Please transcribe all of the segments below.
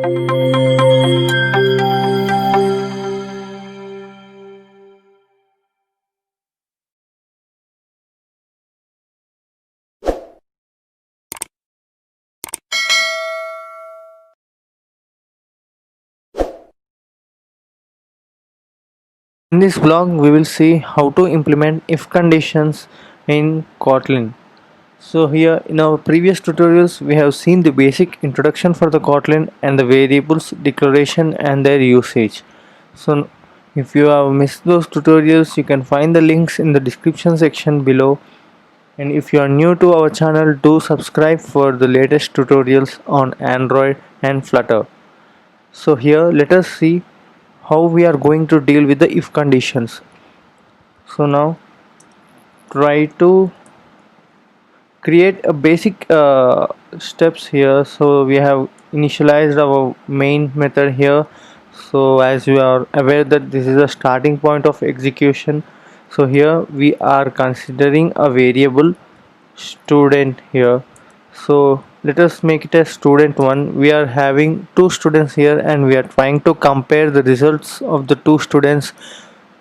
In this blog, we will see how to implement if conditions in Kotlin. So here in our previous tutorials, we have seen the basic introduction for the Kotlin and the variables declaration and their usage. So if you have missed those tutorials, you can find the links in the description section below. And if you are new to our channel, do subscribe for the latest tutorials on Android and Flutter. So here let us see how we are going to deal with the if conditions. So now try to create a basic steps here. So we have initialized our main method here. So as you are aware that this is a starting point of execution, so here we are considering a variable student here. So let us make it as student1. We are having two students here and we are trying to compare the results of the two students,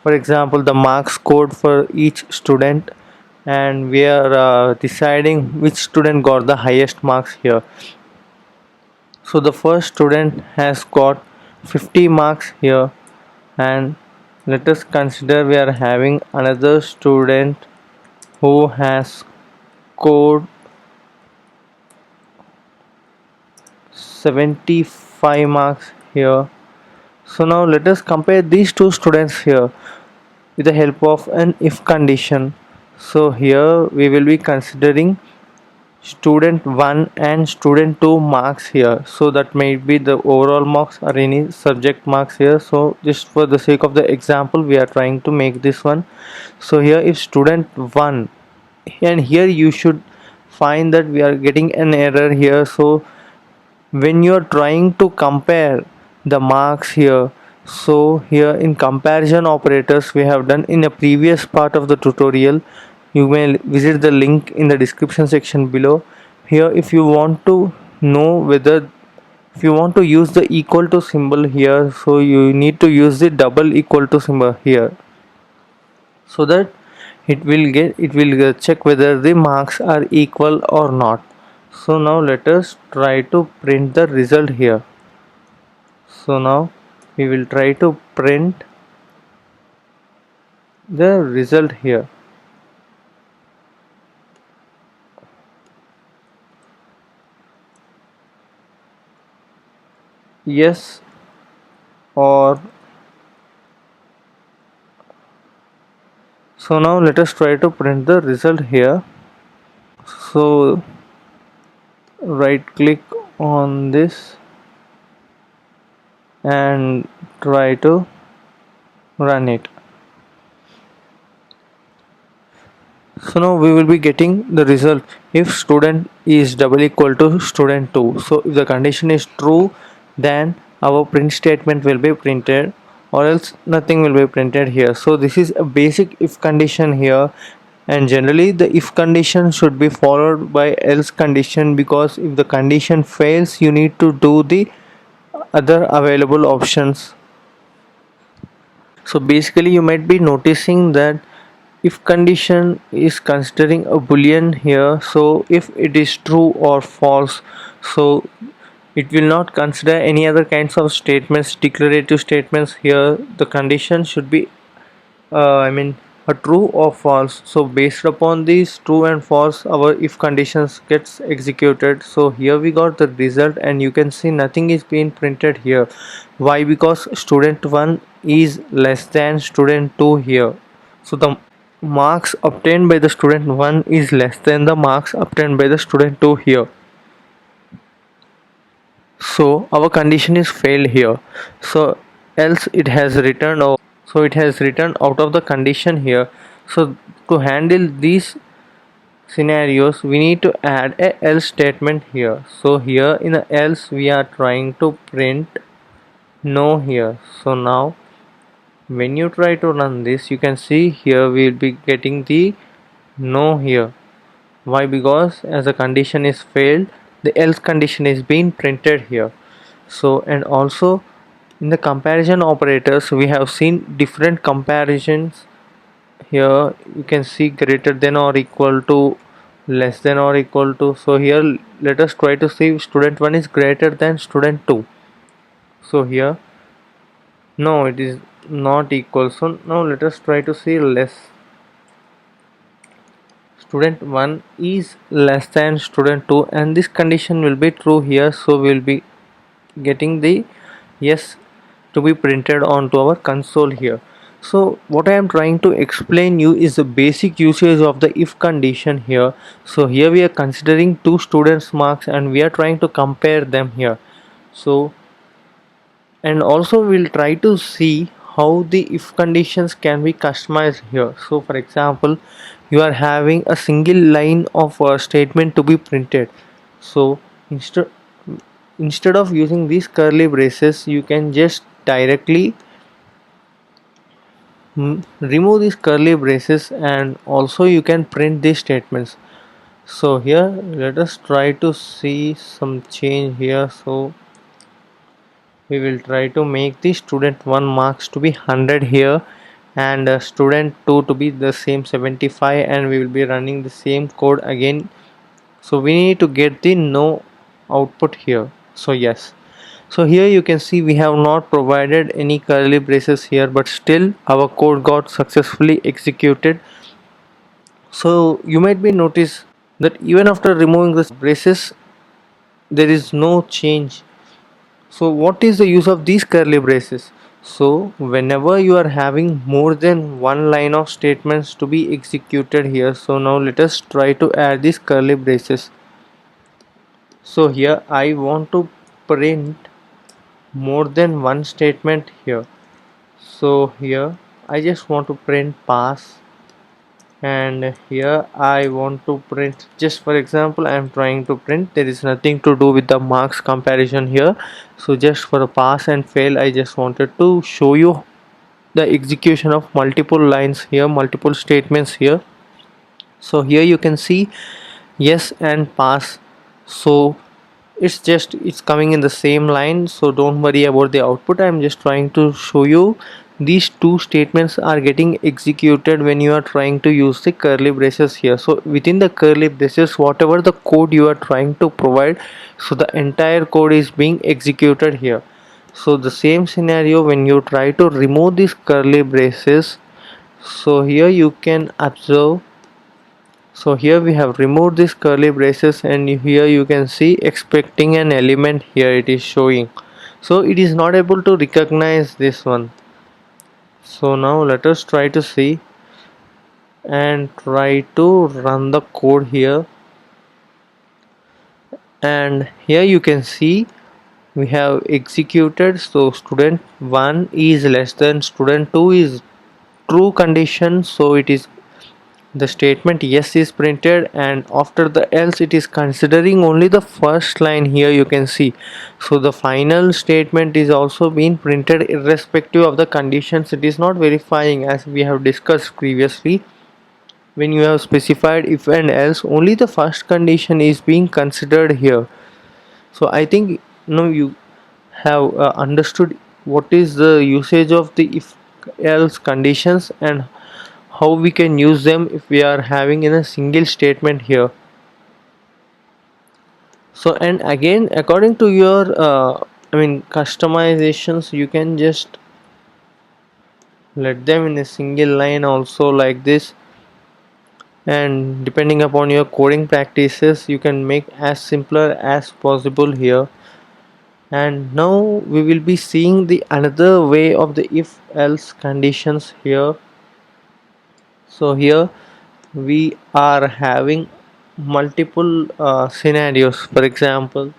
for example the marks scored for each student, and we are deciding which student got the highest marks here. So the first student has got 50 marks here, and let us consider we are having another student who has scored 75 marks here. So now let us compare these two students here with the help of an if condition. So here we will be considering student 1 and student 2 marks here, so that may be the overall marks or any subject marks here. So just for the sake of the example we are trying to make this one. So here if student 1, and here you should find that we are getting an error here. So when you are trying to compare the marks here, so here in comparison operators we have done in a previous part of the tutorial. You may visit the link in the description section below. Here if you want to know whether, if you want to use the equal to symbol here, so you need to use the double equal to symbol here, so that it will check whether the marks are equal or not. So now let us try to print the result here. So now we will try to print the result here. Yes or so now let us try to print the result here. So right click on this and try to run it. So now we will be getting the result if student is double equal to student 2. So if the condition is true, then our print statement will be printed, or else nothing will be printed here. So this is a basic if condition here, and generally the if condition should be followed by else condition, because if the condition fails you need to do the other available options. So basically you might be noticing that if condition is considering a boolean here, so if it is true or false, so it will not consider any other kinds of statements, declarative statements. Here the condition should be a true or false. So based upon these true and false, our if conditions gets executed. So here we got the result, and you can see nothing is being printed here. Why? Because student 1 is less than student 2 here. So the marks obtained by the student 1 is less than the marks obtained by the student 2 here. So our condition is failed here. So else it has returned out. So it has returned out of the condition here. So to handle these scenarios we need to add a else statement here. So here in the else we are trying to print no here. So now when you try to run this, you can see here we will be getting the no here. Why? Because as the condition is failed, the else condition is being printed here. So and also in the comparison operators we have seen different comparisons. Here you can see greater than or equal to, less than or equal to. So here let us try to see if student 1 is greater than student 2. So here no, it is not equal. So now let us try to see less. Student 1 is less than student 2 and this condition will be true here, so we will be getting the yes to be printed onto our console here. So what I am trying to explain you is the basic usage of the if condition here. So here we are considering two students marks and we are trying to compare them here. So and also we'll try to see how the if conditions can be customized here. So for example, you are having a single line of a statement to be printed. So instead of using these curly braces, you can just directly remove these curly braces and also you can print these statements. So here let us try to see some change here. So we will try to make the student 1 marks to be 100 here and student 2 to be the same 75, and we will be running the same code again. So we need to get the no output here. So yes, so here you can see we have not provided any curly braces here, but still our code got successfully executed. So you might be notice that even after removing the braces there is no change. So what is the use of these curly braces? So whenever you are having more than one line of statements to be executed here, so now let us try to add these curly braces. So here I want to print more than one statement here. So here I just want to print pass, and here I want to print, just for example I am trying to print, there is nothing to do with the marks comparison here. So just for a pass and fail, I just wanted to show you the execution of multiple lines here, multiple statements here. So here you can see yes and pass. So it's coming in the same line, so don't worry about the output. I'm just trying to show you these two statements are getting executed when you are trying to use the curly braces here. So within the curly braces, whatever the code you are trying to provide, so the entire code is being executed here. So the same scenario when you try to remove these curly braces, so here you can observe. So here we have removed these curly braces and here you can see expecting an element, here it is showing. So it is not able to recognize this one. So now let us try to see and try to run the code here, and here you can see we have executed. So student 1 is less than student 2 is true condition, so it is the statement yes is printed, and after the else it is considering only the first line here you can see. So the final statement is also being printed irrespective of the conditions. It is not verifying, as we have discussed previously. When you have specified if and else, only the first condition is being considered here. So I think now you have understood what is the usage of the if else conditions and how we can use them if we are having in a single statement here. So and again, according to your customizations, you can just let them in a single line also like this, and depending upon your coding practices you can make as simpler as possible here. And now we will be seeing the another way of the if else conditions here. So here we are having multiple scenarios. For example,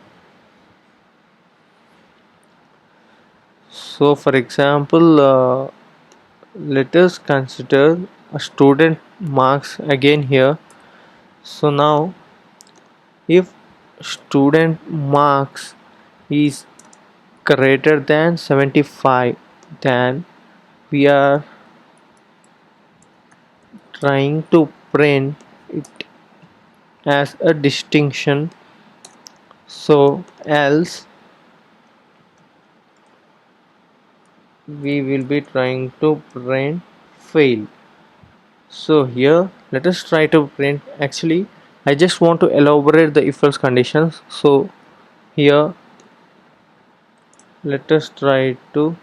let us consider a student marks again here. So now if student marks is greater than 75, then we are trying to print it as a distinction. So else we will be trying to print fail. So here let us try to print. Actually, I just want to elaborate the if else conditions. So here let us try to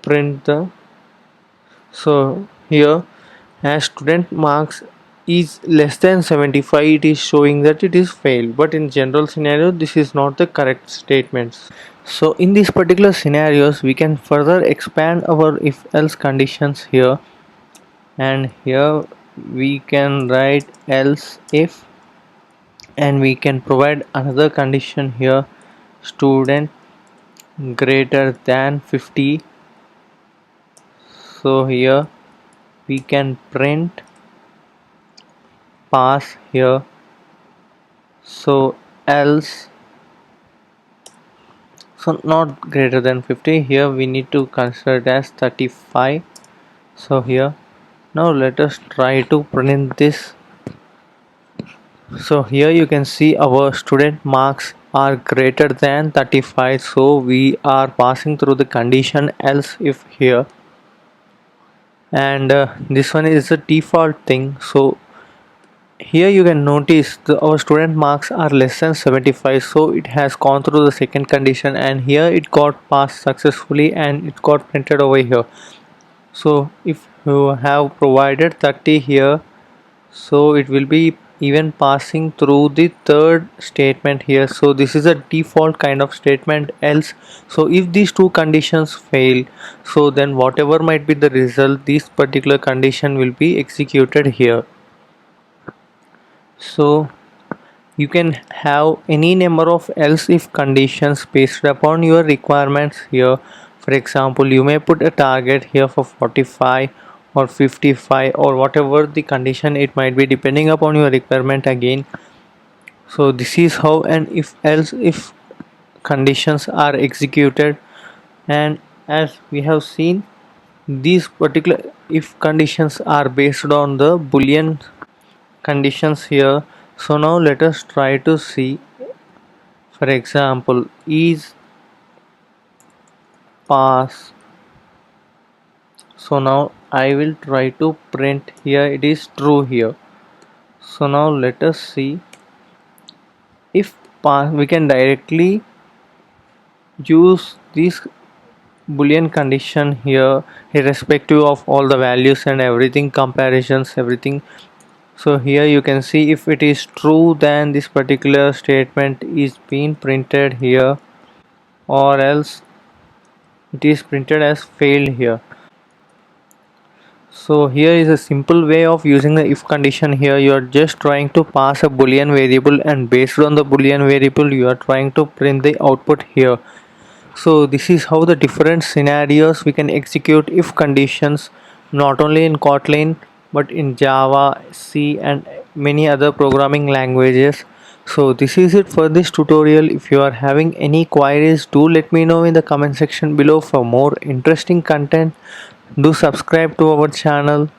print the, so here as student marks is less than 75, it is showing that it is failed, but in general scenario this is not the correct statements. So in these particular scenarios we can further expand our if else conditions here, and here we can write else if, and we can provide another condition here, student greater than 50. So here we can print pass here. So else, so not greater than 50, here we need to consider it as 35. So here now let us try to print this. So here you can see our student marks are greater than 35, so we are passing through the condition else if here, and this one is a default thing. So here you can notice our student marks are less than 75, so it has gone through the second condition, and here it got passed successfully and it got printed over here. So if you have provided 30 here, so it will be even passing through the third statement here. So this is a default kind of statement else. So if these two conditions fail, so then whatever might be the result, this particular condition will be executed here. So you can have any number of else if conditions based upon your requirements here. For example, you may put a target here for 45 or 55 or whatever the condition it might be, depending upon your requirement again. So this is how an if else if conditions are executed, and as we have seen, these particular if conditions are based on the boolean conditions here. So now let us try to see. For example, is pass. So now I will try to print here, it is true here. So now let us see if pass, we can directly use this boolean condition here irrespective of all the values and everything, comparisons, everything. So here you can see if it is true, then this particular statement is being printed here, or else it is printed as failed here. So here is a simple way of using the if condition. Here you are just trying to pass a boolean variable, and based on the boolean variable you are trying to print the output here. So this is how the different scenarios we can execute if conditions, not only in Kotlin but in Java, C and many other programming languages. So this is it for this tutorial. If you are having any queries, do let me know in the comment section below. For more interesting content, do subscribe to our channel.